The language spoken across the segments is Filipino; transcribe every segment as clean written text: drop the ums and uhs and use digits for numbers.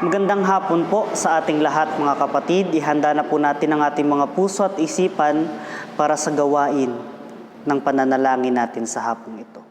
Magandang hapon po sa ating lahat mga kapatid. Ihanda na po natin ang ating mga puso at isipan para sa gawain ng pananalangin natin sa hapong ito.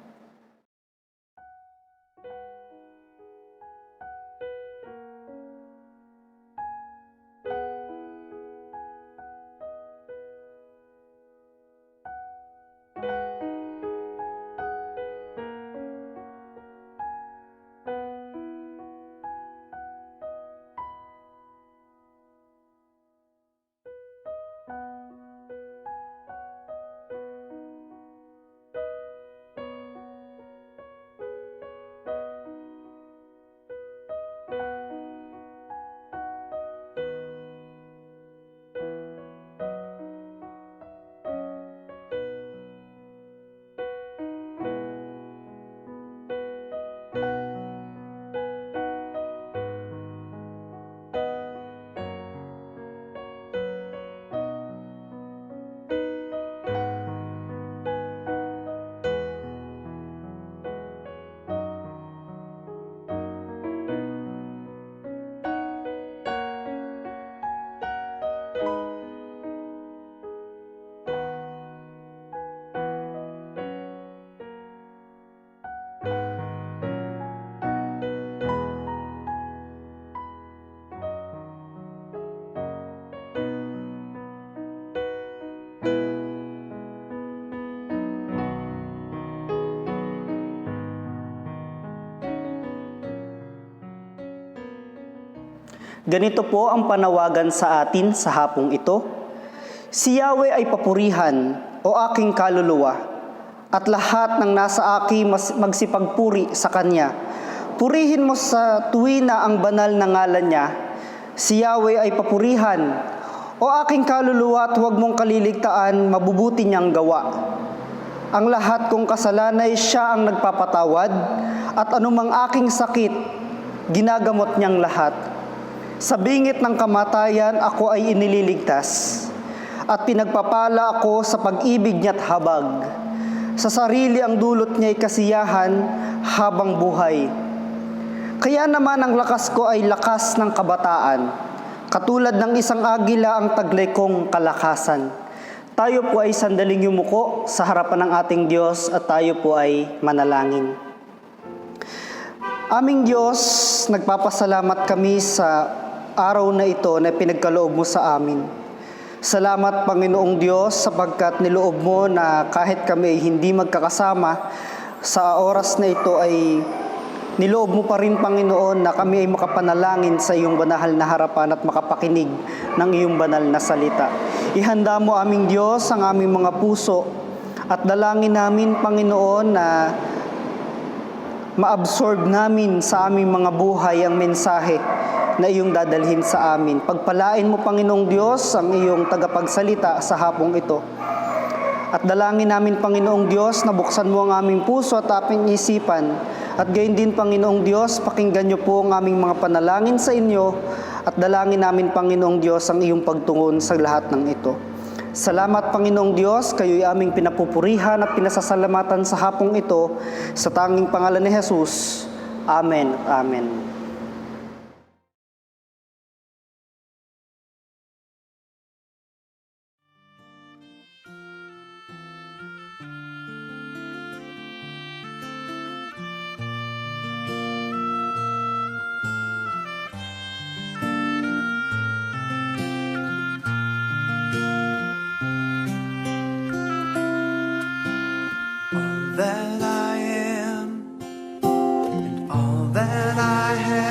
Ganito po ang panawagan sa atin sa hapong ito. Si Yahweh ay papurihan, o aking kaluluwa, at lahat ng nasa aki magsipagpuri sa Kanya. Purihin mo sa tuwina ang banal na ngalan niya. Si Yahweh ay papurihan, o aking kaluluwa, at huwag mong kaliligtaan mabubuti niyang gawa. Ang lahat kong kasalanay siya ang nagpapatawad, at anumang aking sakit, ginagamot niyang lahat. Sa bingit ng kamatayan, ako ay inililigtas, at pinagpapala ako sa pag-ibig niya't habag. Sa sarili ang dulot niya'y kasiyahan habang buhay. Kaya naman ang lakas ko ay lakas ng kabataan, katulad ng isang agila ang taglay kong kalakasan. Tayo po ay sandaling yumuko sa harapan ng ating Diyos at tayo po ay manalangin. Aming Diyos, nagpapasalamat kami sa araw na ito na pinagkaloob mo sa amin. Salamat, Panginoong Diyos, sapagkat niloob mo na kahit kami ay hindi magkakasama, sa oras na ito ay niloob mo pa rin, Panginoon, na kami ay makapanalangin sa iyong banal na harapan at makapakinig ng iyong banal na salita. Ihanda mo, aming Diyos, ang aming mga puso at dalangin namin, Panginoon, na ma-absorb namin sa aming mga buhay ang mensahe na iyong dadalhin sa amin. Pagpalain mo, Panginoong Diyos, ang iyong tagapagsalita sa hapong ito. At dalangin namin, Panginoong Diyos, na buksan mo ang aming puso at aming isipan. At gayon din, Panginoong Diyos, pakinggan niyo po ang aming mga panalangin sa inyo at dalangin namin, Panginoong Diyos, ang iyong pagtungon sa lahat ng ito. Salamat, Panginoong Diyos, kayo'y aming pinapupurihan at pinasasalamatan sa hapong ito sa tanging pangalan ni Jesus. Amen. Amen. That I am and all that I have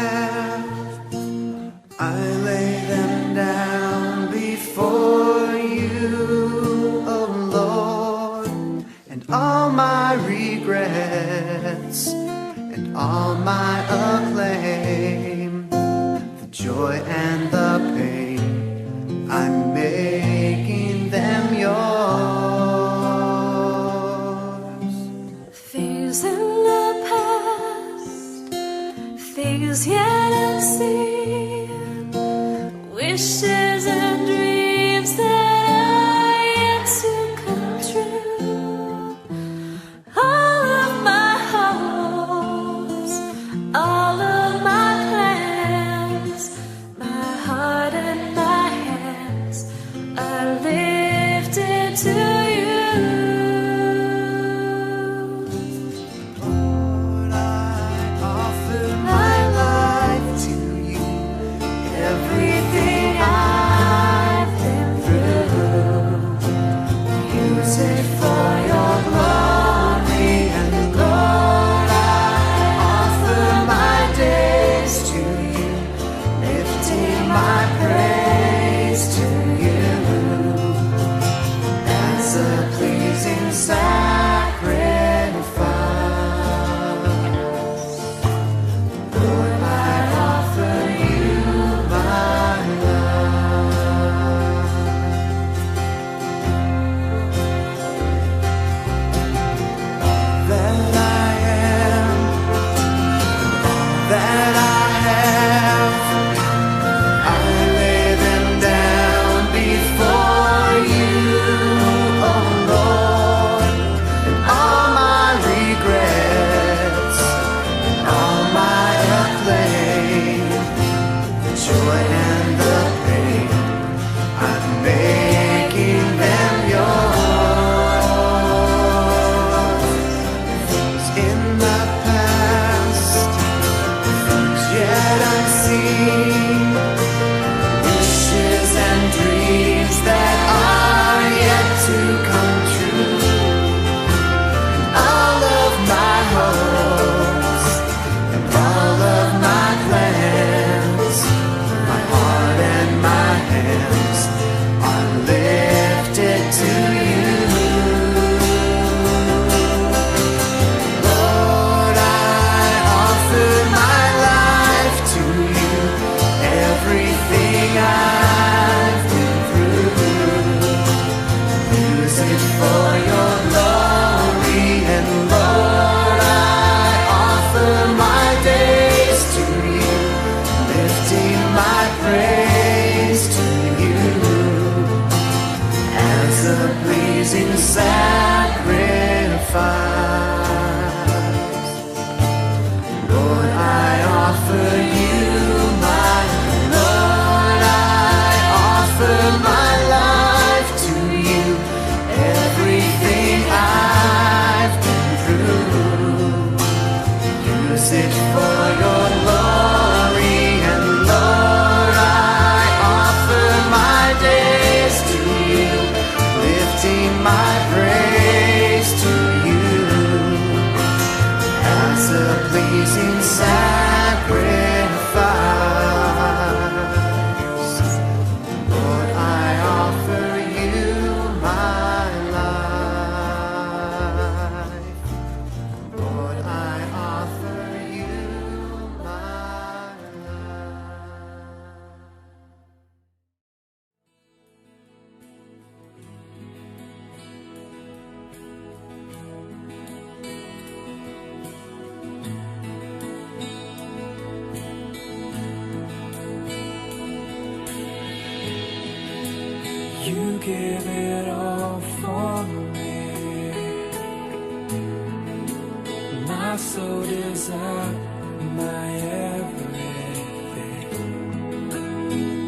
pleasing sacrifice. Lord, I offer you my Lord, I offer my life to you. Everything I've been through, use it for your glory. And Lord, I offer my days to you, lifting my praise to you as a pleasing sacrifice. Lord, I offer you my life. Lord, I offer you my life. You give it all for me. My soul desire, my everything.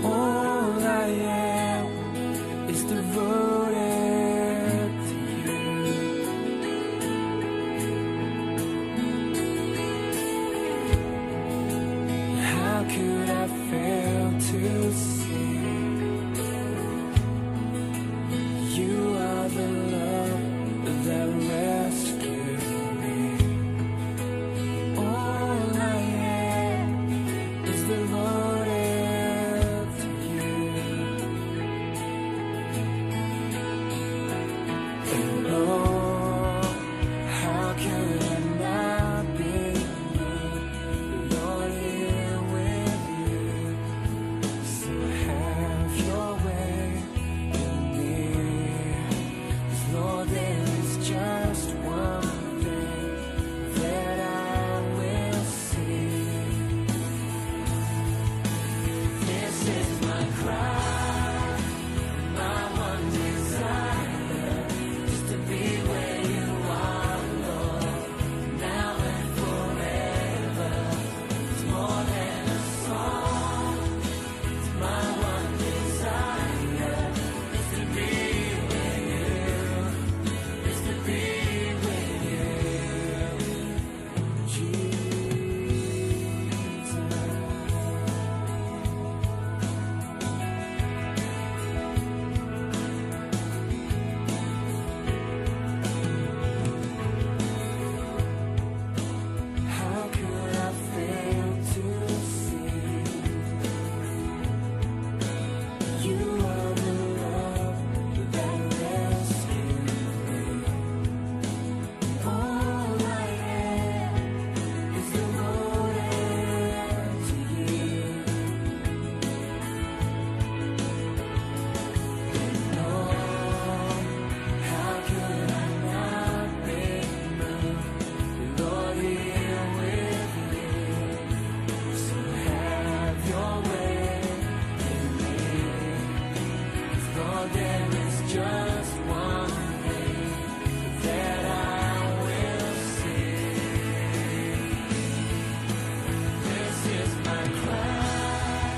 All I am is devoted to you. How could I fail to see? You are the love that rescued me. All I am is devoted to you. And oh, how could I not be moved, Lord, here with you? So have your way in me. 'Cause Lord, there is just one thing that I will see. This is my cry, my one desire, just to be where you are, Lord, now and forever. It's more than a song, it's my one desire, is to be with you, is to be with you, Jesus. How could I fail to see? You are the love that rescued me. All I am is devoted to you. And oh, how could I not be moved, Lord, here with you? So have your way in me. 'Cause Lord, there is just one thing that I will see. This is my cry,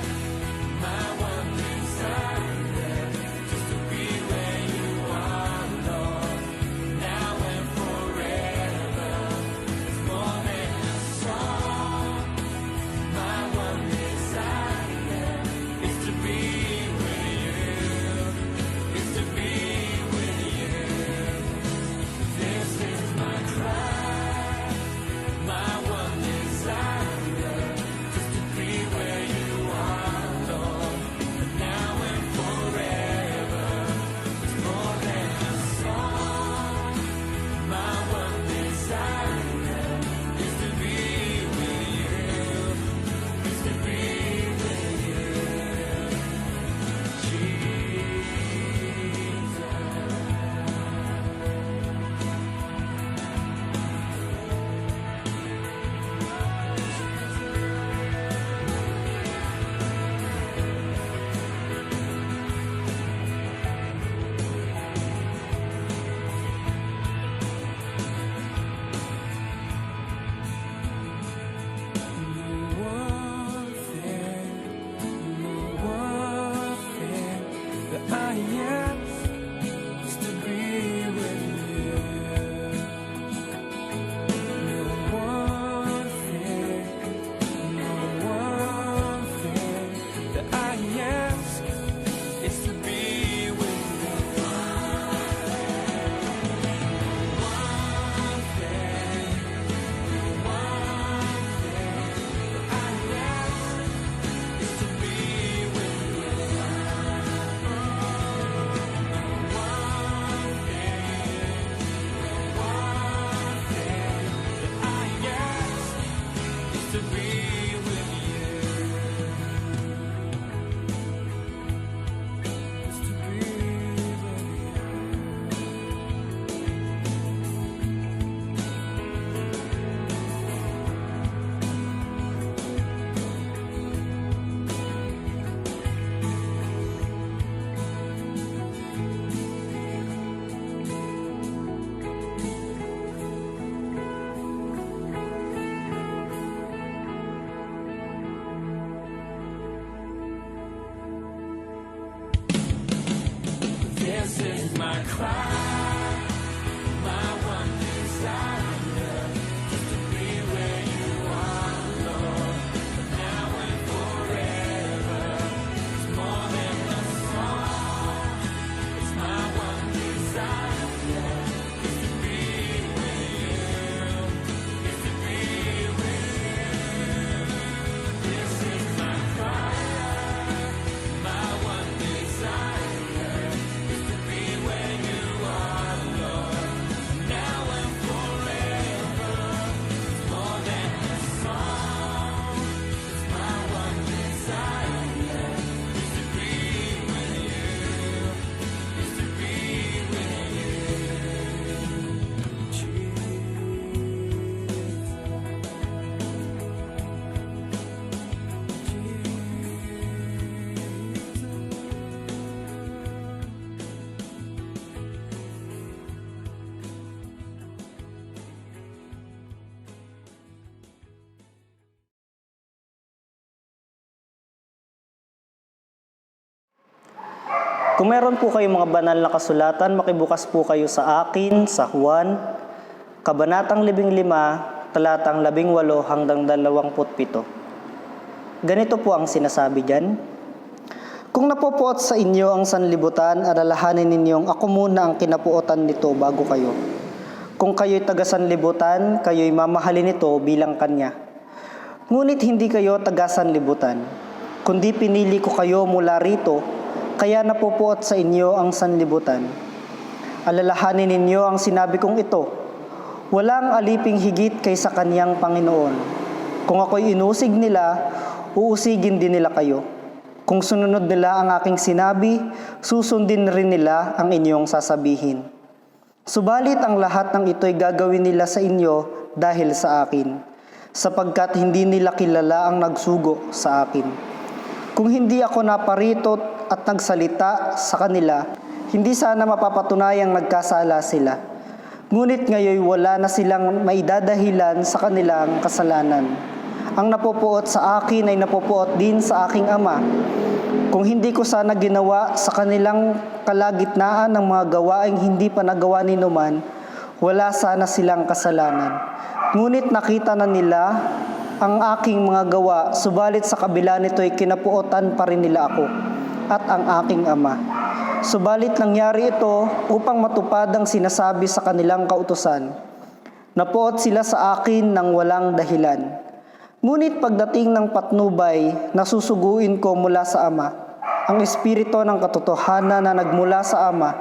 my one desire, just to be where you are, Lord, now and forever. It's more than a song, my one desire is to be with you, is to be Kung meron po kayong mga banal na kasulatan, makibukas po kayo sa akin, sa Juan, Kabanatang 15, talatang 18 hanggang 27. Ganito po ang sinasabi diyan. Kung napupuot sa inyo ang sanlibutan, alalahanin ninyong ako muna ang kinapuotan nito bago kayo. Kung kayo'y taga-sanlibutan, kayo'y mamahalin nito bilang kanya. Ngunit hindi kayo taga-sanlibutan, kundi pinili ko kayo mula rito, kaya napupuot sa inyo ang sanlibutan. Alalahanin ninyo ang sinabi kong ito, walang aliping higit kaysa kaniyang Panginoon. Kung ako'y inusig nila, uusigin din nila kayo. Kung sununod nila ang aking sinabi, susundin rin nila ang inyong sasabihin. Subalit ang lahat ng ito'y gagawin nila sa inyo dahil sa akin, sapagkat hindi nila kilala ang nagsugo sa akin. Kung hindi ako naparito at nagsalita sa kanila, hindi sana mapapatunayang nagkasala sila. Ngunit ngayon wala na silang maidadahilan sa kanilang kasalanan. Ang napupuot sa akin ay napupuot din sa aking Ama. Kung hindi ko sana ginawa sa kanilang kalagitnaan ng mga gawaing hindi pa nagawa ni numan, wala sana silang kasalanan. Ngunit nakita na nila ang aking mga gawa, subalit sa kabila nito'y kinapuotan pa rin nila ako at ang aking Ama. Subalit nangyari ito upang matupad ang sinasabi sa kanilang kautusan. Napuot sila sa akin ng walang dahilan. Ngunit pagdating ng patnubay, nasusuguin ko mula sa Ama. Ang Espiritu ng katotohanan na nagmula sa Ama,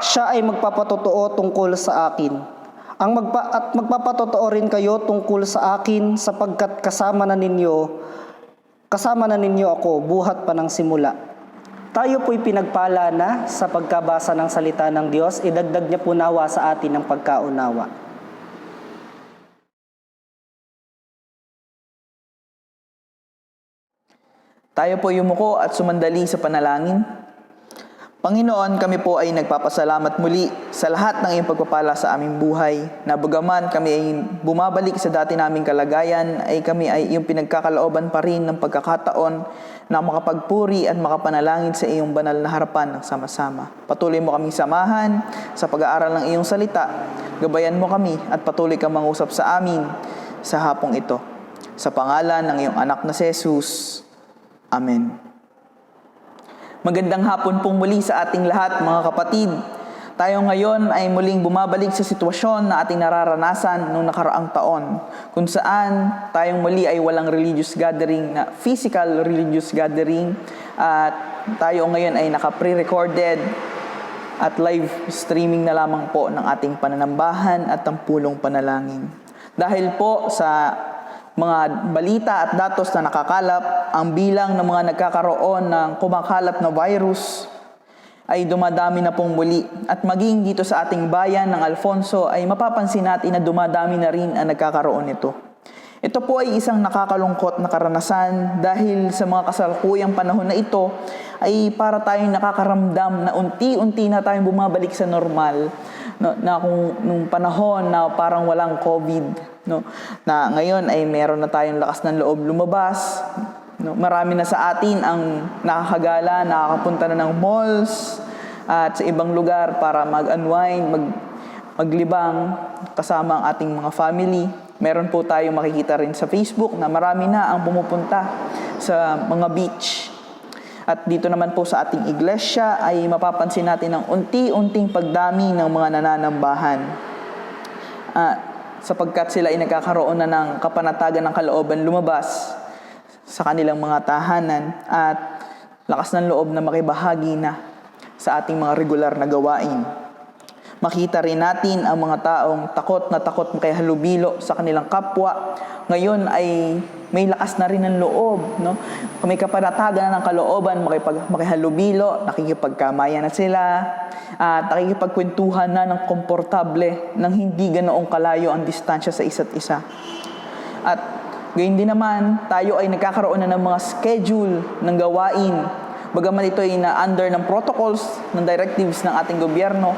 siya ay magpapatotoo tungkol sa akin. At magpapatotoo rin kayo tungkol sa akin sapagkat kasama na ninyo ako buhat pa ng simula. Tayo po'y pinagpala na sa pagkabasa ng salita ng Diyos, idagdag niya po nawa sa atin ang pagkaunawa. Tayo po yumuko at sumandali sa panalangin. Panginoon, kami po ay nagpapasalamat muli sa lahat ng iyong pagpapala sa aming buhay, na bagaman kami ay bumabalik sa dati naming kalagayan, ay kami ay iyong pinagkakalooban pa rin ng pagkakataon na makapagpuri at makapanalangin sa iyong banal na harapan ng sama-sama. Patuloy mo kaming samahan sa pag-aaral ng iyong salita. Gabayan mo kami at patuloy kang mangusap sa amin sa hapong ito. Sa pangalan ng iyong anak na si Jesus. Amen. Magandang hapon pong muli sa ating lahat, mga kapatid. Tayo ngayon ay muling bumabalik sa sitwasyon na ating nararanasan noong nakaraang taon, kung saan tayong muli ay walang religious gathering, na physical religious gathering, at tayo ngayon ay naka-pre-recorded at live streaming na lamang po ng ating pananambahan at tampulong panalangin. Dahil po sa mga balita at datos na nakakalap, ang bilang ng mga nagkakaroon ng kumakalat na virus ay dumadami na pong muli. At maging dito sa ating bayan ng Alfonso ay mapapansin natin na dumadami na rin ang nagkakaroon nito. Ito po ay isang nakakalungkot na karanasan dahil sa mga kasalukuyang panahon na ito ay para tayong nakakaramdam na unti-unti na tayong bumabalik sa normal, na kung nung panahon na parang walang COVID, na ngayon ay meron na tayong lakas ng loob lumabas. Marami na sa atin ang nakakagala, nakakapunta na ng malls, at sa ibang lugar para mag-unwind, maglibang kasama ang ating mga family. Meron po tayong makikita rin sa Facebook na marami na ang pumupunta sa mga beach. At dito naman po sa ating iglesia ay mapapansin natin ang unti-unting pagdami ng mga nananambahan. Sapagkat sila ay nagkakaroon na ng kapanatagan ng kalooban lumabas sa kanilang mga tahanan at lakas ng loob na makibahagi na sa ating mga regular na gawain. Makita rin natin ang mga taong takot na takot makihalubilo sa kanilang kapwa. Ngayon ay may lakas na rin ng loob, no? May kapanatagan na ng kalooban, makihalubilo, nakikipagkamayan na sila, at nakikipagkwentuhan na ng komportable nang hindi ganoong kalayo ang distansya sa isa't isa. At gayon din naman, tayo ay nagkakaroon na ng mga schedule ng gawain. Bagaman ito ay na under ng protocols, ng directives ng ating gobyerno,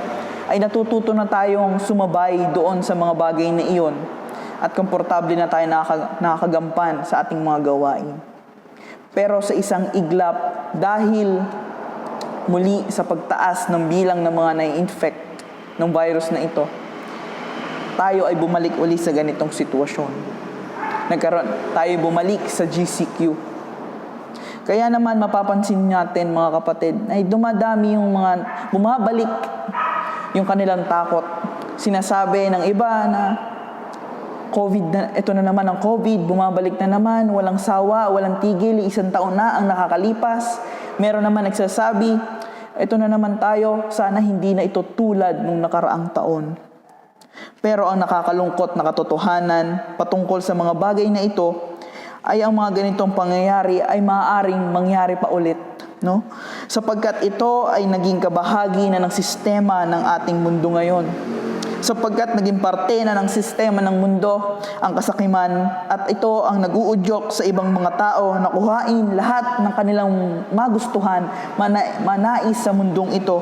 ay natututo na tayong sumabay doon sa mga bagay na iyon at komportable na tayo nakakagampan sa ating mga gawain. Pero sa isang iglap, dahil muli sa pagtaas ng bilang ng mga nai-infect ng virus na ito, tayo ay bumalik uli sa ganitong sitwasyon. Tayo bumalik sa GCQ. Kaya naman mapapansin natin mga kapatid, ay dumadami yung mga bumabalik yung kanilang takot. Sinasabi ng iba na COVID na, ito na naman ang COVID, bumabalik na naman, walang sawa, walang tigil, 1 taon na ang nakakalipas. Meron naman nagsasabi, ito na naman tayo, sana hindi na ito tulad nung nakaraang taon. Pero ang nakakalungkot na katotohanan patungkol sa mga bagay na ito ay ang mga ganitong pangyayari ay maaaring mangyari pa ulit, no? Sapagkat ito ay naging kabahagi na ng sistema ng ating mundo ngayon. Sapagkat naging parte na ng sistema ng mundo ang kasakiman at ito ang nag-uudyok sa ibang mga tao na kuhain lahat ng kanilang magustuhan, manais sa mundong ito.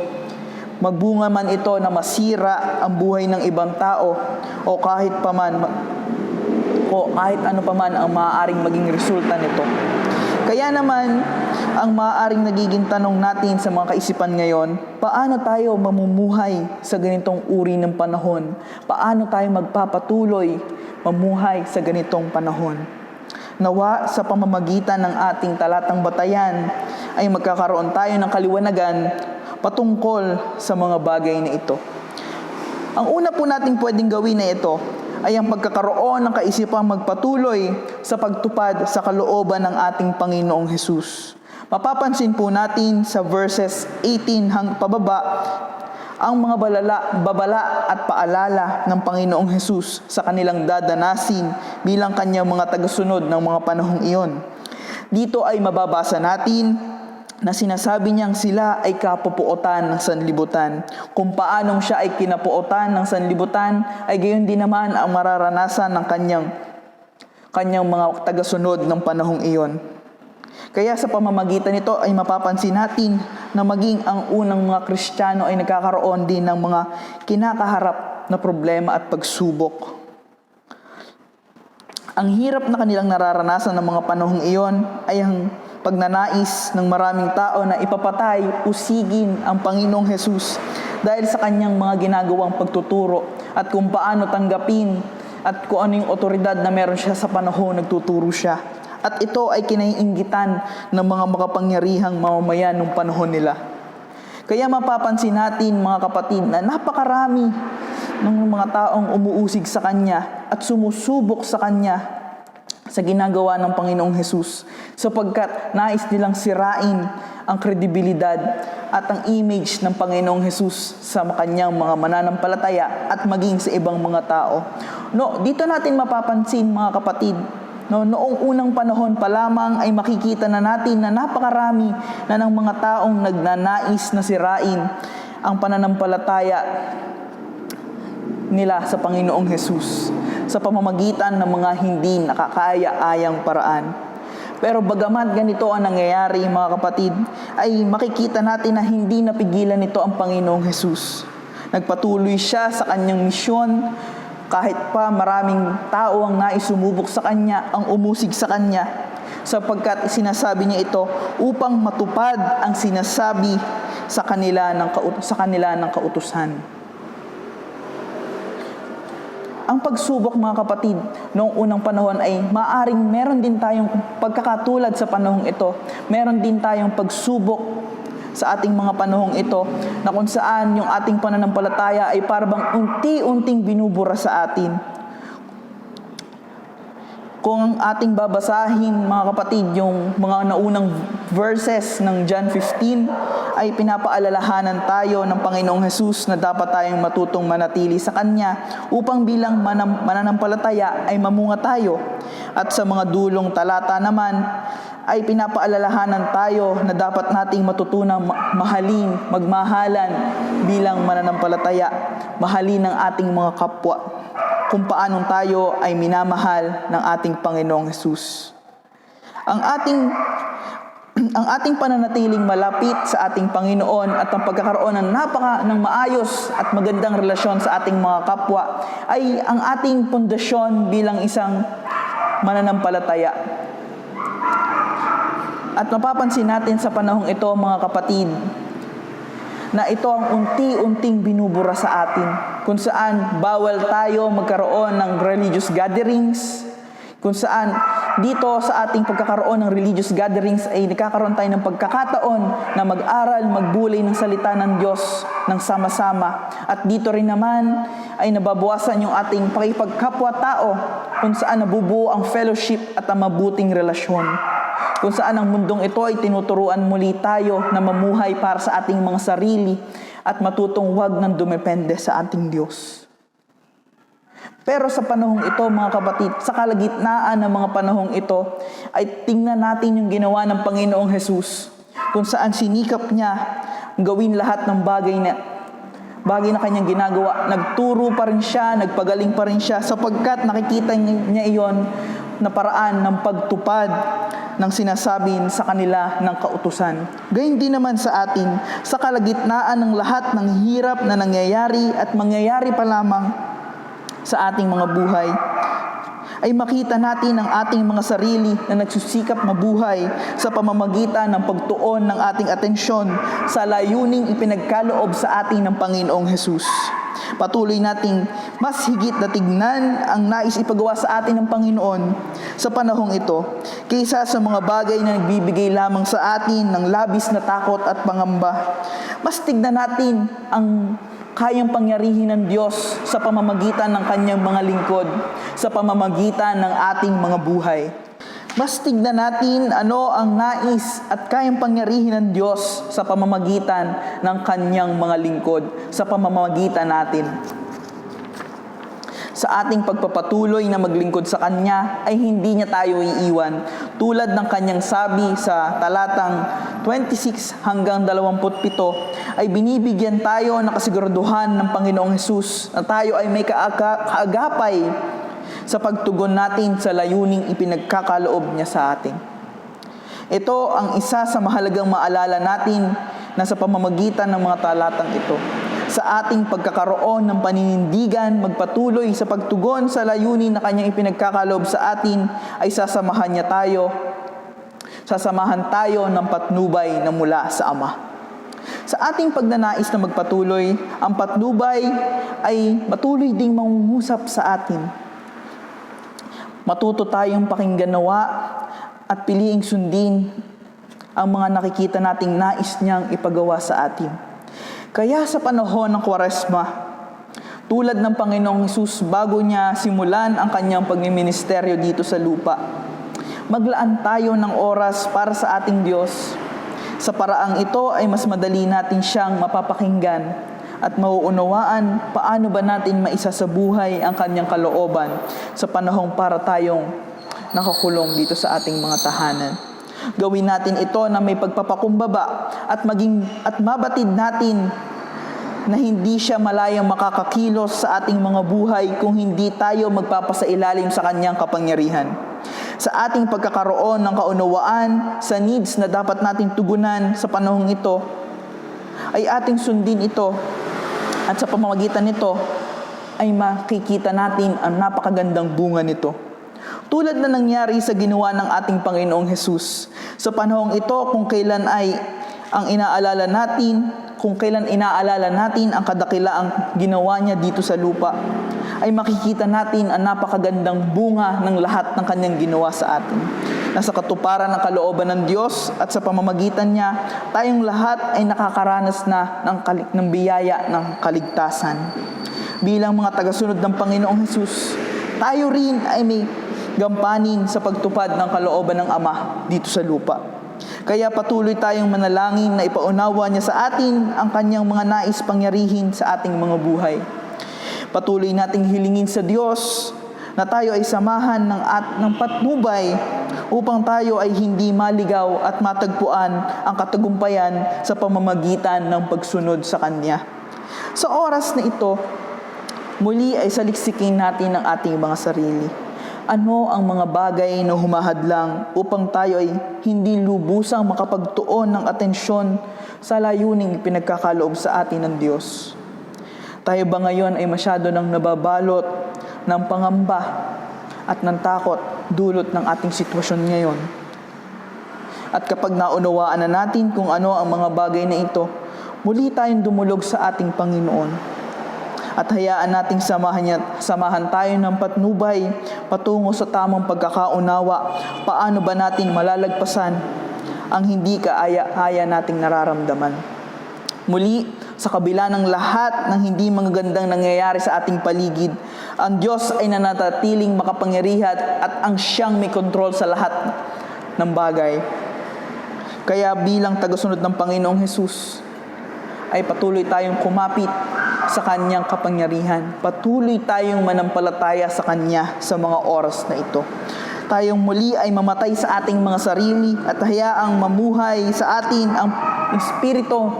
Magbunga man ito na masira ang buhay ng ibang tao o kahit ano paman ang maaaring maging resulta nito. Kaya naman, ang maaaring nagiging tanong natin sa mga kaisipan ngayon, paano tayo mamumuhay sa ganitong uri ng panahon? Paano tayo magpapatuloy mamuhay sa ganitong panahon? Nawa sa pamamagitan ng ating talatang batayan ay magkakaroon tayo ng kaliwanagan patungkol sa mga bagay na ito. Ang una po nating pwedeng gawin na ito ay ang pagkakaroon ng kaisipang magpatuloy sa pagtupad sa kalooban ng ating Panginoong Hesus. Mapapansin po natin sa verses 18 pababa ang mga babala at paalala ng Panginoong Hesus sa kanilang dadanasin bilang kanyang mga tagasunod ng mga panahong iyon. Dito ay mababasa natin na sinasabi niyang sila ay kapupuotan ng sanlibutan. Kung paanong siya ay kinapuotan ng sanlibutan, ay gayon din naman ang mararanasan ng kanyang mga tagasunod ng panahong iyon. Kaya sa pamamagitan nito ay mapapansin natin na maging ang unang mga Kristiyano ay nagkakaroon din ng mga kinakaharap na problema at pagsubok. Ang hirap na kanilang nararanasan ng mga panahong iyon ay ang pagnanais ng maraming tao na ipapatay, usigin ang Panginoong Hesus dahil sa kanyang mga ginagawang pagtuturo at kung paano tanggapin at kung ano yung otoridad na meron siya sa panahon nagtuturo siya. At ito ay kinaiinggitan ng mga makapangyarihang mamamayan ng panahon nila. Kaya mapapansin natin mga kapatid na napakarami ng mga taong umuusig sa Kanya at sumusubok sa Kanya sa ginagawa ng Panginoong Hesus sapagkat nais nilang sirain ang kredibilidad at ang image ng Panginoong Hesus sa kanyang mga mananampalataya at maging sa ibang mga tao. Dito natin mapapansin mga kapatid, noong unang panahon pa lamang ay makikita na natin na napakarami na ng mga taong nagnanais na sirain ang pananampalataya nila sa Panginoong Hesus sa pamamagitan ng mga hindi nakakaya-ayang paraan. Pero bagamat ganito ang nangyayari mga kapatid, ay makikita natin na hindi napigilan nito ang Panginoong Hesus. Nagpatuloy siya sa kanyang misyon kahit pa maraming tao ang naisumubok sa kanya, ang umusig sa kanya, sapagkat sinasabi niya ito upang matupad ang sinasabi sa kanila ng kautusan. Ang pagsubok, mga kapatid, noong unang panahon ay maaring meron din tayong pagkakatulad sa panahong ito. Meron din tayong pagsubok sa ating mga panahong ito na kung saan yung ating pananampalataya ay parang unti-unting binubura sa atin. Kung ang ating babasahin, mga kapatid, yung mga naunang verses ng John 15, ay pinapaalalahanan tayo ng Panginoong Hesus na dapat tayong matutong manatili sa Kanya upang bilang mananampalataya ay mamunga tayo. At sa mga dulong talata naman, ay pinapaalalahanan tayo na dapat nating matutunang mahalin, magmahalan bilang mananampalataya, mahalin ang ating mga kapwa, kung paanong tayo ay minamahal ng ating Panginoong Hesus. Ang ating pananatiling malapit sa ating Panginoon at ang pagkakaroon ng maayos at magandang relasyon sa ating mga kapwa ay ang ating pundasyon bilang isang mananampalataya. At mapapansin natin sa panahong ito, mga kapatid, na ito ang unti-unting binubura sa atin, kung saan bawal tayo magkaroon ng religious gatherings, kung saan dito sa ating pagkakaroon ng religious gatherings ay nagkakaroon tayo ng pagkakataon na mag-aral, magbulay ng salita ng Diyos ng sama-sama. At dito rin naman ay nababawasan yung ating pakipagkapwa-tao, kung saan nabubuo ang fellowship at ang mabuting relasyon. Kung saan ang mundong ito ay tinuturuan muli tayo na mamuhay para sa ating mga sarili at matutong wag nang dumepende sa ating Diyos. Pero sa panahong ito, mga kapatid, sa kalagitnaan ng mga panahong ito, ay tingnan natin yung ginawa ng Panginoong Hesus, kung saan sinikap niya gawin lahat ng bagay na kanyang ginagawa. Nagturo pa rin siya, nagpagaling pa rin siya, sapagkat nakikita niya iyon na paraan ng pagtupad ng sinasabi sa kanila ng kautusan. Gayun din naman sa atin, sa kalagitnaan ng lahat ng hirap na nangyayari at mangyayari pa lamang sa ating mga buhay, ay makita natin ang ating mga sarili na nagsusikap mabuhay sa pamamagitan ng pagtuon ng ating atensyon sa layuning ipinagkaloob sa atin ng Panginoong Hesus. Patuloy nating mas higit na tignan ang nais ipagawa sa atin ng Panginoon sa panahong ito kaysa sa mga bagay na nagbibigay lamang sa atin ng labis na takot at pangamba. Mas tignan natin ang kayang pangyarihin ng Diyos sa pamamagitan ng kanyang mga lingkod, sa pamamagitan ng ating mga buhay. Mas tignan natin ano ang nais at kayang pangyarihin ng Diyos sa pamamagitan ng kanyang mga lingkod, sa pamamagitan natin. Sa ating pagpapatuloy na maglingkod sa Kanya ay hindi niya tayo iiwan. Tulad ng Kanyang sabi sa talatang 26 hanggang 27 ay binibigyan tayo ng kasiguraduhan ng Panginoong Hesus na tayo ay may kaagapay sa pagtugon natin sa layuning ipinagkakaloob niya sa atin. Ito ang isa sa mahalagang maalala natin na sa pamamagitan ng mga talatang ito. Sa ating pagkakaroon ng paninindigan, magpatuloy sa pagtugon sa layunin na kanyang ipinagkakaloob sa atin, ay sasamahan tayo ng patnubay na mula sa Ama. Sa ating pagnanais na magpatuloy, ang patnubay ay patuloy ding mangungusap sa atin. Matuto tayong pakinggan nawa at piliing sundin ang mga nakikita nating nais niyang ipagawa sa atin. Kaya sa panahon ng Kwaresma, tulad ng Panginoong Hesus bago niya simulan ang kanyang pagmiministeryo dito sa lupa, maglaan tayo ng oras para sa ating Diyos. Sa paraang ito ay mas madali natin siyang mapapakinggan at mauunawaan paano ba natin maisasabuhay ang kanyang kalooban sa panahong para tayong nakakulong dito sa ating mga tahanan. Gawin natin ito na may pagpapakumbaba at mabatid natin na hindi siya malayang makakakilos sa ating mga buhay kung hindi tayo magpapasailalim sa kanyang kapangyarihan. Sa ating pagkakaroon ng kaunawaan sa needs na dapat nating tugunan sa panahong ito, ay ating sundin ito at sa pamamagitan nito ay makikita natin ang napakagandang bunga nito. Tulad na nangyari sa ginawa ng ating Panginoong Hesus. Sa panahong ito, kung kailan ay Ang inaalala natin, kung kailan inaalala natin ang kadakilaang ginawa niya dito sa lupa, ay makikita natin ang napakagandang bunga ng lahat ng kanyang ginawa sa atin. Nasa katuparan ng kalooban ng Diyos at sa pamamagitan niya, tayong lahat ay nakakaranas na ng biyaya ng kaligtasan. Bilang mga tagasunod ng Panginoong Hesus, tayo rin ay may gampanin sa pagtupad ng kalooban ng Ama dito sa lupa. Kaya patuloy tayong manalangin na ipaunawa niya sa atin ang kanyang mga nais pangyarihin sa ating mga buhay. Patuloy nating hilingin sa Diyos na tayo ay samahan ng patnubay upang tayo ay hindi maligaw at matagpuan ang katagumpayan sa pamamagitan ng pagsunod sa Kanya. Sa oras na ito, muli ay saliksikin natin ang ating mga sarili. Ano ang mga bagay na humahadlang upang tayo ay hindi lubusang makapagtuon ng atensyon sa layuning pinagkakaloob sa atin ng Diyos? Tayo ba ngayon ay masyado nang nababalot ng pangamba at ng takot dulot ng ating sitwasyon ngayon? At kapag naunawaan na natin kung ano ang mga bagay na ito, muli tayong dumulog sa ating Panginoon. At hayaan nating samahan tayo ng patnubay patungo sa tamang pagkakaunawa. Paano ba natin malalagpasan ang hindi kaaya-aya nating nararamdaman? Muli, sa kabila ng lahat ng hindi magagandang nangyayari sa ating paligid, ang Diyos ay nanatatiling makapangyarihan at ang siyang may kontrol sa lahat ng bagay. Kaya bilang tagasunod ng Panginoong Hesus, ay patuloy tayong kumapit sa Kanyang kapangyarihan. Patuloy tayong manampalataya sa Kanya sa mga oras na ito. Tayong muli ay mamatay sa ating mga sarili at hayaang mamuhay sa atin ang Espiritu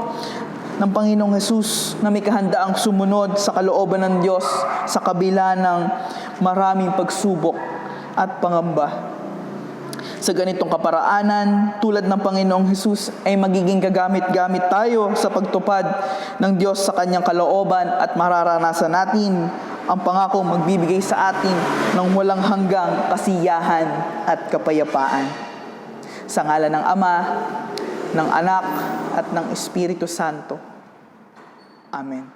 ng Panginoong Hesus na may kahandaang sumunod sa kalooban ng Diyos sa kabila ng maraming pagsubok at pangamba. Sa ganitong kaparaanan, tulad ng Panginoong Hesus, ay magiging kagamit-gamit tayo sa pagtupad ng Diyos sa Kanyang kalooban at mararanasan natin ang pangako magbibigay sa atin ng walang hanggang kasiyahan at kapayapaan. Sa ngalan ng Ama, ng Anak, at ng Espiritu Santo. Amen.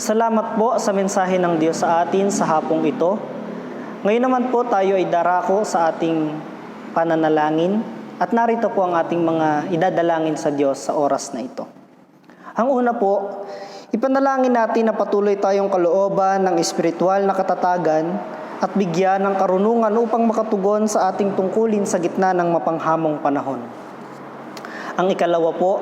Salamat po sa mensahe ng Diyos sa atin sa hapong ito. Ngayon naman po tayo ay darako sa ating pananalangin at narito po ang ating mga idadalangin sa Diyos sa oras na ito. Ang una po, ipanalangin natin na patuloy tayong kalooban ng espiritual na katatagan at bigyan ng karunungan upang makatugon sa ating tungkulin sa gitna ng mapanghamong panahon. Ang ikalawa po,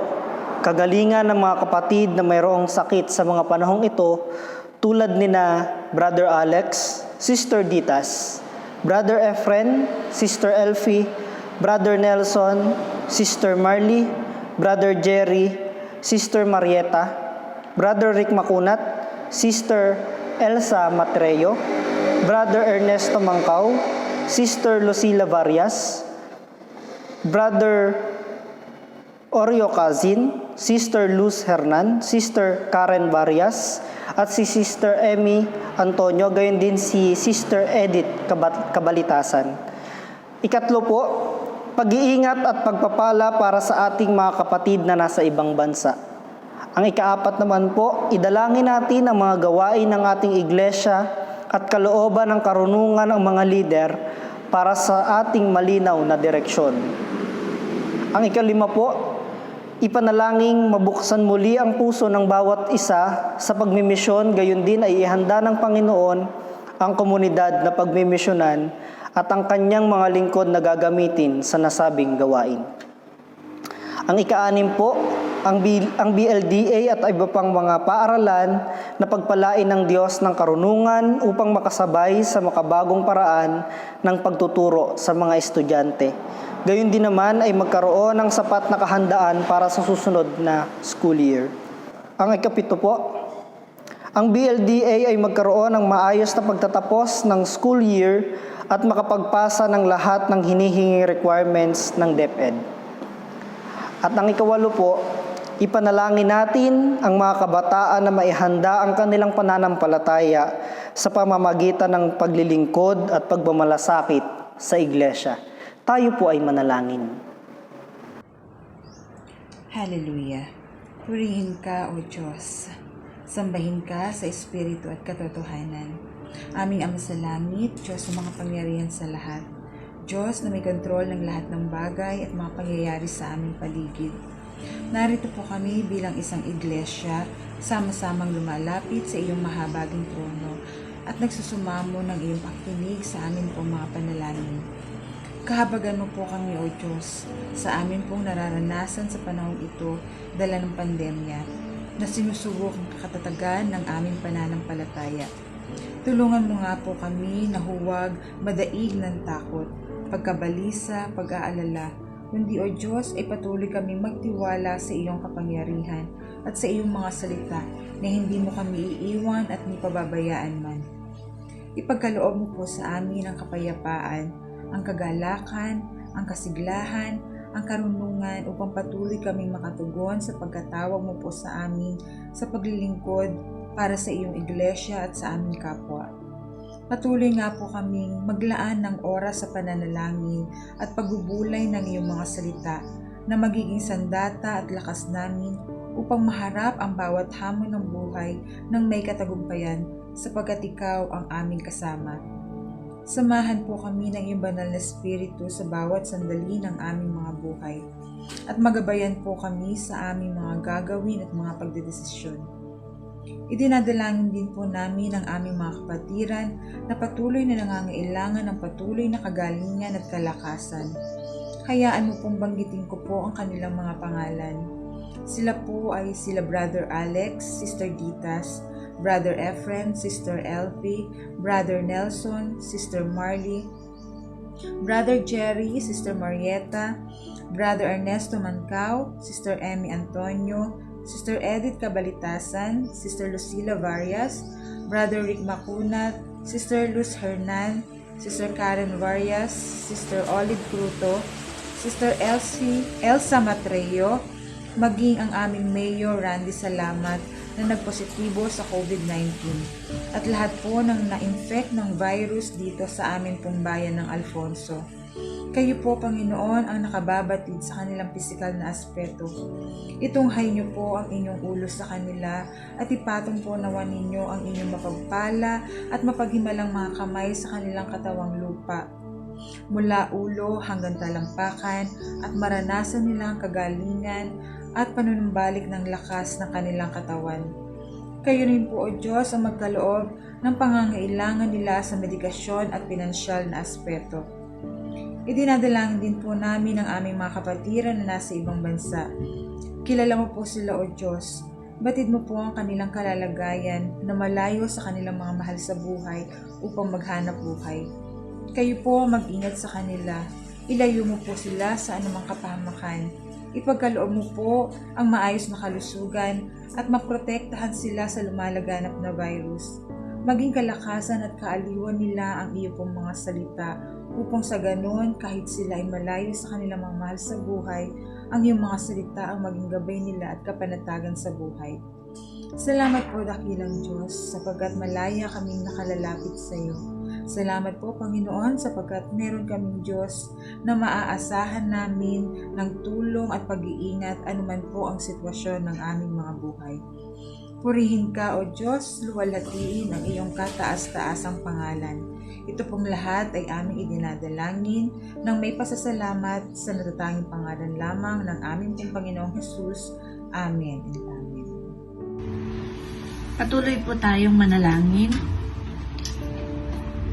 kagalingan ng mga kapatid na mayroong sakit sa mga panahong ito tulad nina Brother Alex, Sister Ditas, Brother Efren, Sister Elfie, Brother Nelson, Sister Marley, Brother Jerry, Sister Marieta, Brother Rick Makunat, Sister Elsa Matreo, Brother Ernesto Mangkaw, Sister Lucila Varias, Brother Oreo Kazin, Sister Luz Hernan, Sister Karen Varias, at si Sister Emmy Antonio, gayon din si Sister Edith Kabalitasan. Ikatlo po, pag-iingat at pagpapala para sa ating mga kapatid na nasa ibang bansa. Ang ikaapat naman po, idalangin natin ang mga gawain ng ating iglesia at kalooban ng karunungan ng mga lider para sa ating malinaw na direksyon. Ang ikalima po, ipanalangin mabuksan muli ang puso ng bawat isa sa pagmimisyon, gayon din ay ihanda ng Panginoon ang komunidad na pagmimisyonan at ang kanyang mga lingkod na gagamitin sa nasabing gawain. Ang ika-anim po, ang BLDA at iba pang mga paaralan na pagpalain ng Diyos ng karunungan upang makasabay sa makabagong paraan ng pagtuturo sa mga estudyante. Gayon din naman ay magkaroon ng sapat na kahandaan para sa susunod na school year. Ang ikapito po, ang BLDA ay magkaroon ng maayos na pagtatapos ng school year at makapagpasa ng lahat ng hinihinging requirements ng DepEd. At ang ikawalo po, ipanalangin natin ang mga kabataan na maihanda ang kanilang pananampalataya sa pamamagitan ng paglilingkod at pagmamalasakit sa iglesia. Tayo po ay manalangin. Hallelujah! Purihin ka, O Diyos. Sambahin ka sa Espiritu at katotohanan. Aming Ama sa langit, Diyos na makapangyarihan sa lahat. Diyos na may kontrol ng lahat ng bagay at mga pangyayari sa aming paligid. Narito po kami bilang isang iglesia, sama-samang lumalapit sa iyong mahabaging trono at nagsusumamo ng iyong pakikinig sa amin pong mga panalangin. Kahabagan mo po kami, O Diyos, sa amin pong nararanasan sa panahong ito dala ng pandemya na sinusubok ang katatagan ng aming pananampalataya. Tulungan mo nga po kami na huwag madaig ng takot, pagkabalisa, pag-aalala, kundi O Diyos ay patuloy kaming magtiwala sa iyong kapangyarihan at sa iyong mga salita na hindi mo kami iiwan at ni pababayaan man. Ipagkaloob mo po sa amin ang kapayapaan, ang kagalakan, ang kasiglahan, ang karunungan upang patuloy kaming makatugon sa pagkatawag mo po sa amin sa paglilingkod para sa iyong iglesia at sa aming kapwa. Patuloy nga po kaming maglaan ng oras sa pananalangin at pagbubulay ng iyong mga salita na magiging sandata at lakas namin upang maharap ang bawat hamon ng buhay ng may katagumpayan sapagkat ikaw ang aming kasama. Samahan po kami ng iyong banal na Espiritu sa bawat sandali ng aming mga buhay at magabayan po kami sa aming mga gagawin at mga pagdedesisyon. Idinadalangin din po namin ang aming mga kapatiran na patuloy na nangangailangan ng patuloy na kagalingan at kalakasan. Hayaan mo pong banggitin ko po ang kanilang mga pangalan. Sila po ay sila Brother Alex, Sister Ditas, Brother Efren, Sister LP, Brother Nelson, Sister Marley, Brother Jerry, Sister Marieta, Brother Ernesto Mancao, Sister Emmy Antonio, Sister Edith Cabalitasan, Sister Lucila Varias, Brother Rick Macunat, Sister Luz Hernan, Sister Karen Varias, Sister Olive Cruto, Sister Elsa Matreo, maging ang aming Mayor Randy Salamat na nagpositibo sa COVID-19 at lahat po ng na-infect ng virus dito sa amin pong bayan ng Alfonso. Kayo po, Panginoon, ang nakababatid sa kanilang pisikal na aspeto. Itunghay niyo po ang inyong ulo sa kanila at ipatong po nawa ninyo ang inyong mapagpala at mapaghimalang mga kamay sa kanilang katawang lupa. Mula ulo hanggang talampakan at maranasan nila ang kagalingan at panunumbalik ng lakas ng kanilang katawan. Kayo rin po, O Diyos, ang magkaloob ng pangangailangan nila sa medikasyon at pinansyal na aspeto. Idinadalangin din po namin ang aming mga kapatiran na nasa ibang bansa. Kilala mo po sila, O Diyos. Batid mo po ang kanilang kalalagayan na malayo sa kanilang mga mahal sa buhay upang maghanap buhay. Kayo po ang mag-ingat sa kanila. Ilayo mo po sila sa anumang kapahamakan. Ipagkaloob mo po ang maayos na kalusugan at maprotektahan sila sa lumalaganap na virus. Maging kalakasan at kaaliwan nila ang iyo pong mga salita upang sa ganon kahit sila ay malayo sa kanilang mga mahal sa buhay, ang iyong mga salita ang maging gabay nila at kapanatagan sa buhay. Salamat po, dakilang Diyos, sapagkat malaya kaming nakalalapit sa iyo. Salamat po, Panginoon, sapagkat meron kaming Diyos na maaasahan namin ng tulong at pag-iingat anuman po ang sitwasyon ng aming mga buhay. Purihin ka, O Diyos, luwalhatiin ang iyong kataas-taasang pangalan. Ito pong lahat ay aming idinadalangin ng may pasasalamat sa natatanging pangalan lamang ng aming pong Panginoong Jesus. Amen and Amen. Patuloy po tayong manalangin.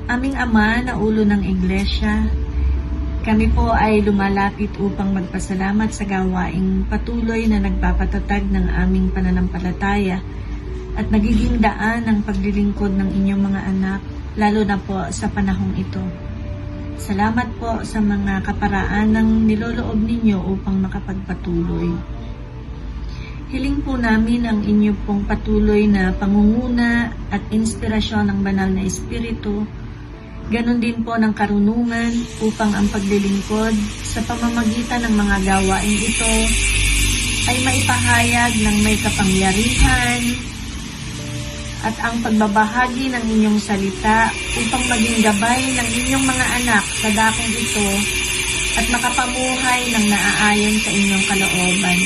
Aming Ama na ulo ng Iglesia, kami po ay lumalapit upang magpasalamat sa gawaing patuloy na nagpapatatag ng aming pananampalataya at nagiging daan ng paglilingkod ng inyong mga anak, lalo na po sa panahong ito. Salamat po sa mga kaparaan ng niloloob ninyo upang makapagpatuloy. Hiling po namin ang inyo pong patuloy na pangunguna at inspirasyon ng banal na Espiritu, ganon din po ng karunungan upang ang paglilingkod sa pamamagitan ng mga gawain ito ay maipahayag ng may kapangyarihan at ang pagbabahagi ng inyong salita upang maging gabay ng inyong mga anak sa dakong ito at makapamuhay ng naaayon sa inyong kalooban.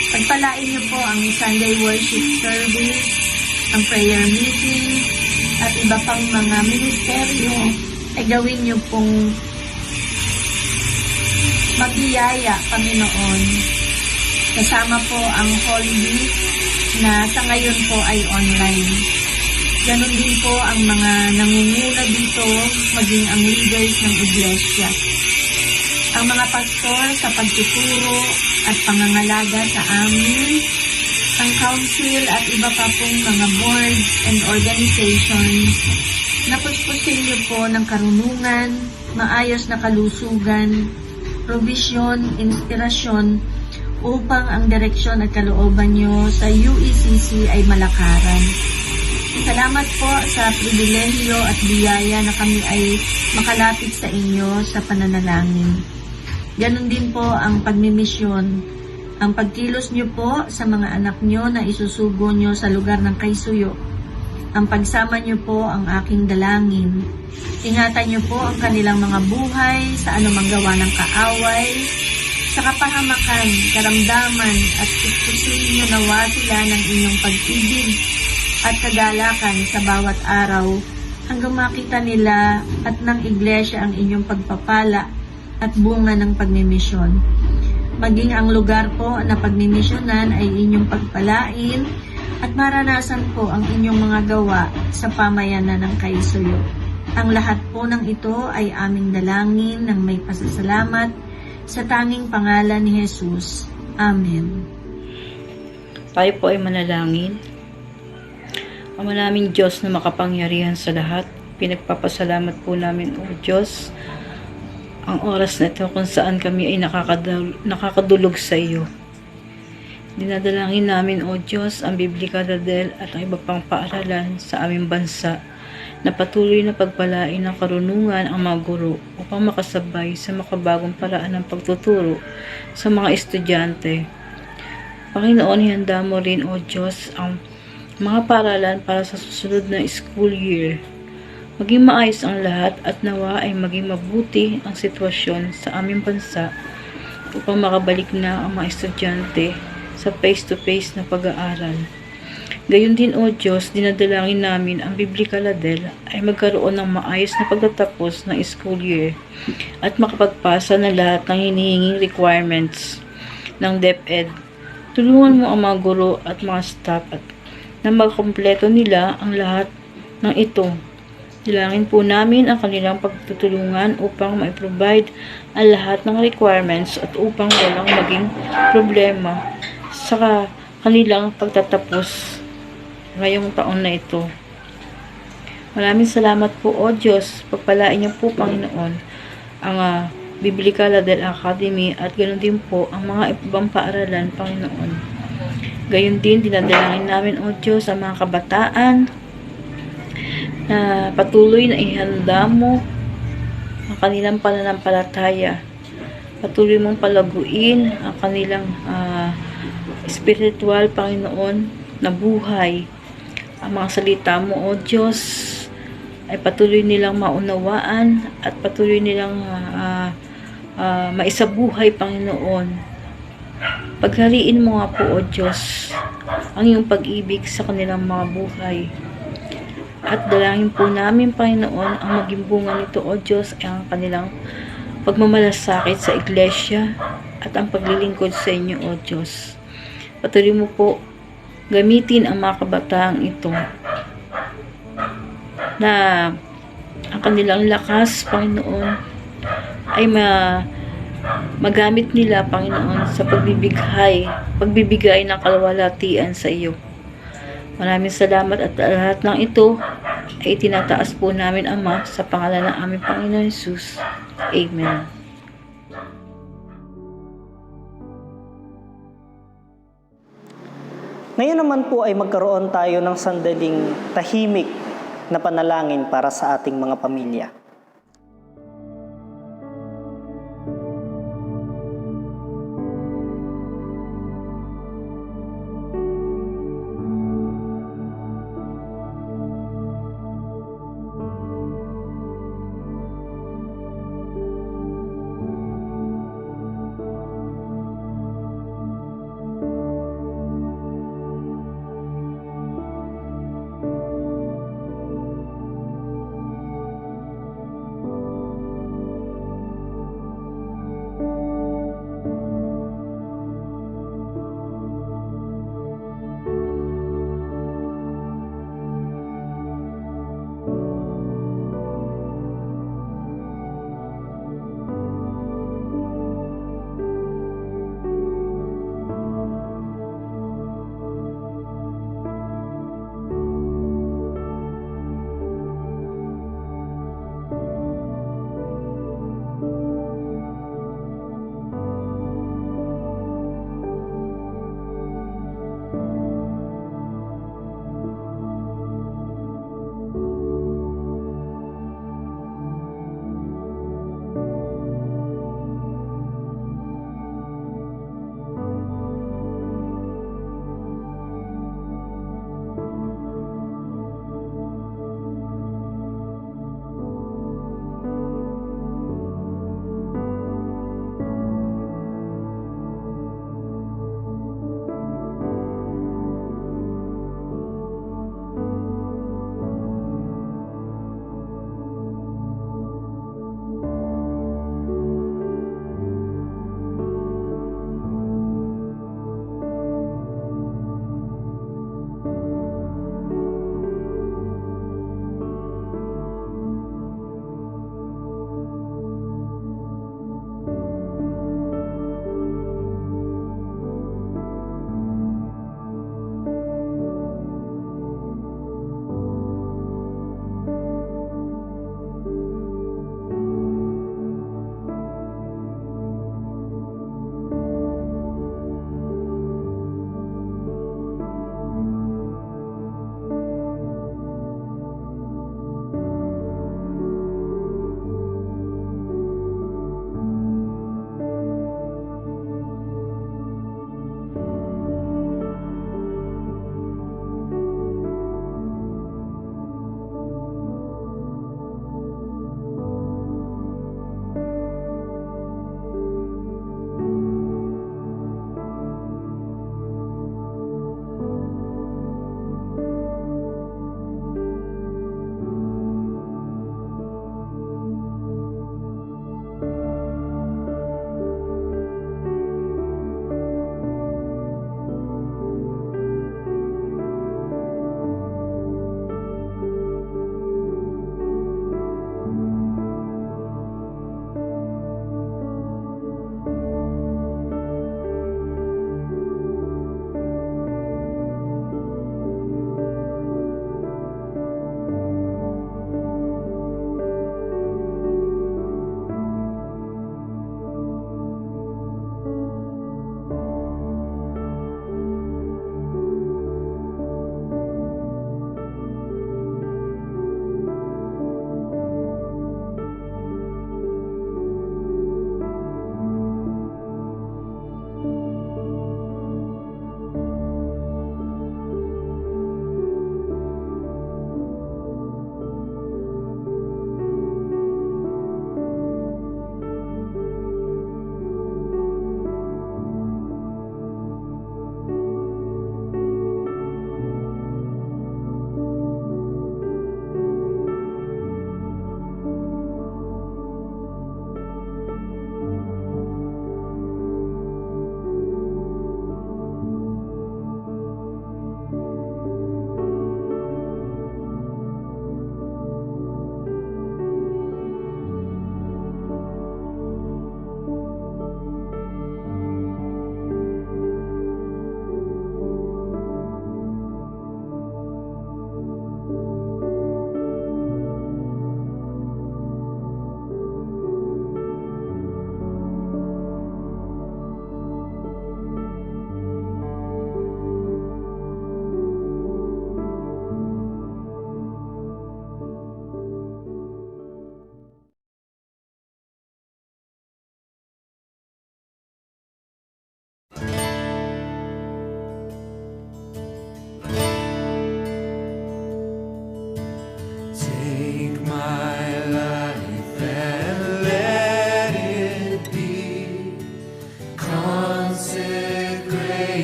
Pagpalain niyo po ang Sunday worship service, ang prayer meeting, at iba pang mga ministeryo ay gawin niyo pong mabiyaya, Panginoon. Kasama po ang Holy Week na sa ngayon po ay online. Ganon din po ang mga nangunguna dito, maging ang leaders ng iglesia. Ang mga pastor sa pagtuturo at pangangalaga sa amin, ang council at iba pa pong mga boards and organizations, napuspusin niyo po ng karunungan, maayos na kalusugan, provision, inspirasyon, upang ang direksyon at kalooban nyo sa UECC ay malakaran. Salamat po sa pribilehyo at biyaya na kami ay makalapit sa inyo sa pananalangin. Ganon din po ang pagmimisyon, ang pagkilos nyo po sa mga anak nyo na isusugo nyo sa lugar ng kaisuyo. Ang pagsama nyo po ang aking dalangin. Ingatan nyo po ang kanilang mga buhay sa anumang gawa ng kaaway, sa kapahamakan, karamdaman at pupusin nyo nawa sila ng inyong pag-ibig at kagalakan sa bawat araw hanggang makita nila at ng iglesia ang inyong pagpapala at bunga ng pagmimisyon. Maging ang lugar po na pagmimisyonan ay inyong pagpalain at maranasan po ang inyong mga gawa sa pamayanan ng kaisuyo. Ang lahat po ng ito ay aming dalangin ng may pasasalamat sa tanging pangalan ni Jesus. Amen. Tayo po ay manalangin. Ama naming Diyos na makapangyarihan sa lahat, pinagpapasalamat po namin, O Diyos, ang oras na ito kung saan kami ay nakakadulog sa iyo. Dinadalangin namin, O Diyos, ang Biblika Dadel at ang iba pang paaralan sa aming bansa na patuloy na pagpalain ng karunungan ang mga guro upang makasabay sa makabagong paraan ng pagtuturo sa mga estudyante. Panginoon, hihanda mo rin, O Diyos, ang mga paaralan para sa susunod na school year. Maging maayos ang lahat at nawa ay maging mabuti ang sitwasyon sa aming bansa upang makabalik na ang mga estudyante sa face-to-face na pag-aaral. Gayon din, O Diyos, dinadalangin namin ang Biblika Ladel ay magkaroon ng maayos na pagtatapos ng school year at makapagpasa ng lahat ng hinihinging requirements ng DepEd. Tulungan mo ang mga guro at mga staff at na magkompleto nila ang lahat ng ito. Dalangin po namin ang kanilang pagtutulungan upang ma-provide ang lahat ng requirements at upang walang maging problema sa kanilang pagtatapos ngayong taon na ito. Maraming salamat po, O Diyos. Pagpalain niyo po, Panginoon, ang Biblika Ladel Academy at ganoon din po ang mga ibang paaralan, Panginoon. Gayon din, dinadalangin namin, O Diyos, ang mga kabataan na patuloy na ihanda mo ang kanilang pananampalataya. Patuloy mong palaguin ang kanilang spiritual, Panginoon, na buhay. Ang mga salita mo, O Diyos, ay patuloy nilang maunawaan at patuloy nilang maisabuhay, Panginoon. Paghariin mo nga po, O Diyos, ang iyong pag-ibig sa kanilang mga buhay. At dalangin po namin, Panginoon, ang maging bunga nito, O Diyos, ay ang kanilang pagmamalasakit sa iglesia at ang paglilingkod sa inyo, O Diyos. Patuloy mo po gamitin ang mga kabataang ito na ang kanilang lakas, Panginoon, ay magamit nila, Panginoon, sa pagbibigay ng kalwalhatian sa iyo. Maraming salamat at lahat ng ito ay tinataas po namin, Ama, sa pangalan ng aming Panginoon Jesus. Amen. Ngayon naman po ay magkaroon tayo ng sandaling tahimik na panalangin para sa ating mga pamilya.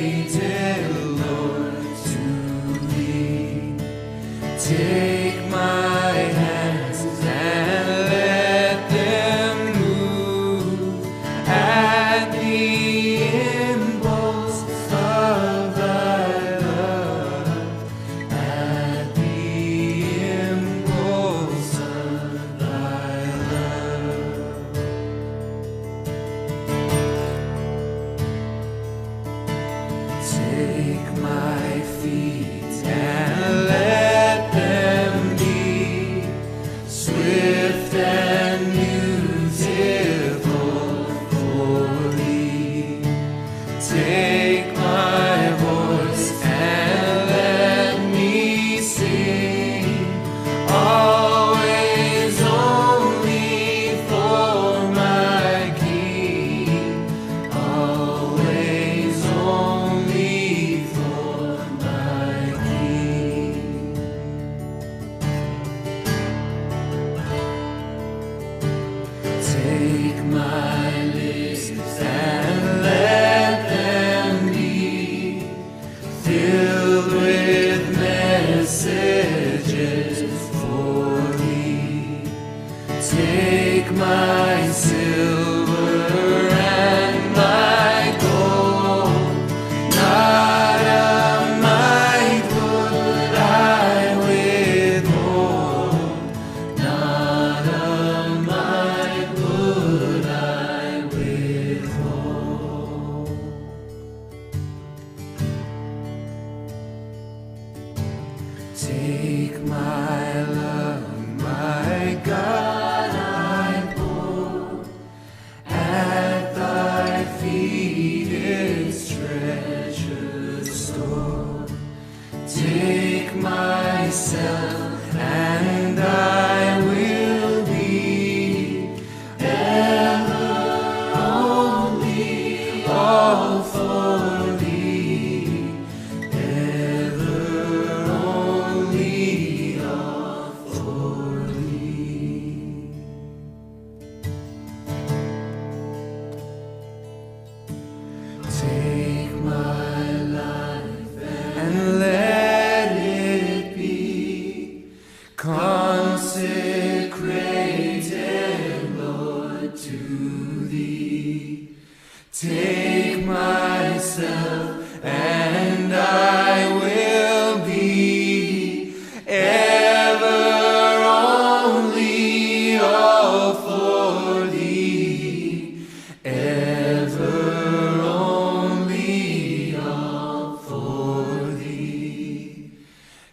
Lord, to thee. Take my hands and let them move at the impulse of thy love, at the impulse of thy love. Take my feet and let them be swift and beautiful for thee. Take my voice and let me sing, always only for my King, always only for my King. Take my lips and let them be filled with messages for thee. Take my silver and my gold, not a mite would I withhold, not a mite would I withhold. Take my love, my God, I pour at thy feet its treasure store. Take myself and I will be ever only all for thee, ever only all for thee. Take my life and let it be consecrated, Lord, to thee. Take myself and I will be ever only all for thee, ever only all for thee.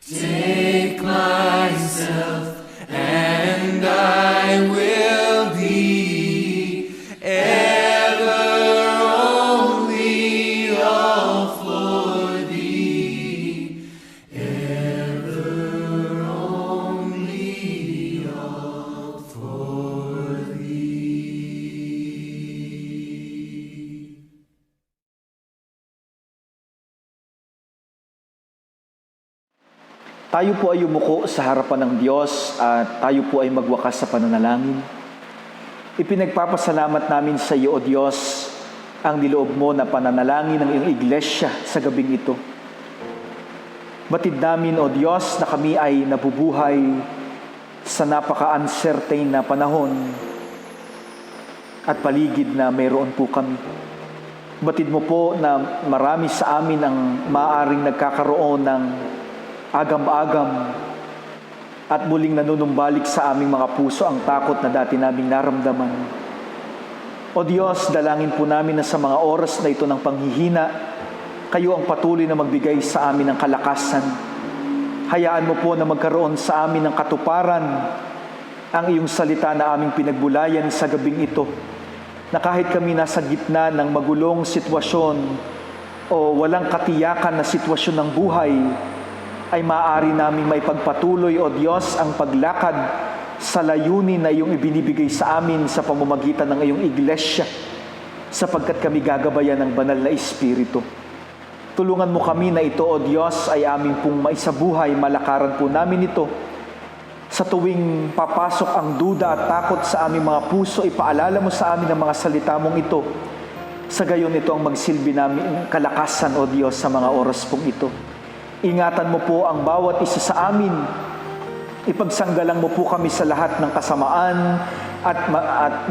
Take myself and I will be ever only all for thee, ever only all for thee. Tayo po ay umuko sa harapan ng Diyos at tayo po ay magwakas sa pananalangin. Ipinagpapasalamat namin sa iyo, O Diyos, ang niloob mo na pananalangin ng iyong iglesia sa gabing ito. Batid namin, O Diyos, na kami ay nabubuhay sa napaka-uncertain na panahon at paligid na mayroon po kami. Batid mo po na marami sa amin ang maaaring nagkakaroon ng agam-agam at muling nanunumbalik sa aming mga puso ang takot na dati naming naramdaman. O Diyos, dalangin po namin na sa mga oras na ito ng panghihina, kayo ang patuloy na magbigay sa amin ng kalakasan. Hayaan mo po na magkaroon sa amin ng katuparan ang iyong salita na aming pinagbulayan sa gabing ito, na kahit kami nasa gitna ng magulong sitwasyon o walang katiyakan na sitwasyon ng buhay, ay maaari naming maipagpatuloy, O Diyos, ang paglakad sa layunin na iyong ibinibigay sa amin sa pamamagitan ng iyong iglesia, sapagkat kami gagabayan ng banal na Espiritu. Tulungan mo kami na ito, O Diyos, ay aming pong maisabuhay, malakaran po namin ito. Sa tuwing papasok ang duda at takot sa aming mga puso, ipaalala mo sa amin ang mga salita mong ito, Sa gayon ito ang magsilbi namin kalakasan, O Diyos, sa mga oras pong ito. Ingatan mo po ang bawat isa sa amin. Ipagsanggalang mo po kami sa lahat ng kasamaan at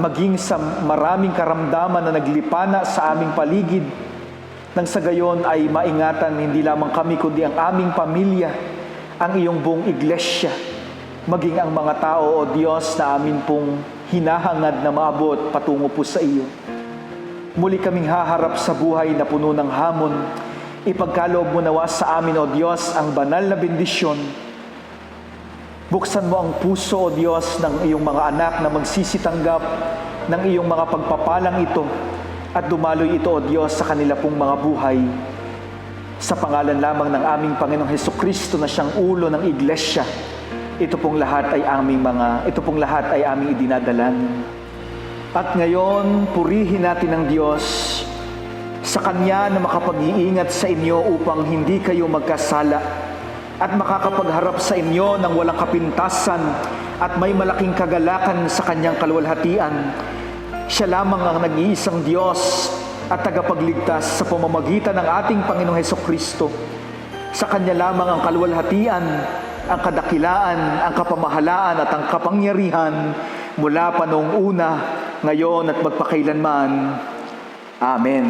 maging sa maraming karamdaman na naglipana sa aming paligid. Nang sa gayon ay maingatan hindi lamang kami kundi ang aming pamilya, ang iyong buong iglesia, maging ang mga tao, O Diyos, na amin pong hinahangad na maabot patungo po sa iyo. Muli kaming haharap sa buhay na puno ng hamon. Ipagkaloob mo nawa sa amin, O Diyos, ang banal na bendisyon. Buksan mo ang puso, O Diyos, ng iyong mga anak na magsisitanggap ng iyong mga pagpapalang ito at dumaloy ito, O Diyos, sa kanila pong mga buhay. Sa pangalan lamang ng aming Panginoong Hesukristo na siyang ulo ng iglesia, ito pong lahat ay aming idinadalangin. At ngayon, purihin natin ang Diyos sa Kanya na makapag-iingat sa inyo upang hindi kayo magkasala at makakapagharap sa inyo ng walang kapintasan at may malaking kagalakan sa Kanyang kaluwalhatian. Siya lamang ang nag-iisang Diyos at tagapagligtas sa pamamagitan ng ating Panginoong Hesukristo. Sa Kanya lamang ang kaluwalhatian, ang kadakilaan, ang kapamahalaan at ang kapangyarihan mula pa noong una, ngayon at magpakailanman. Amen.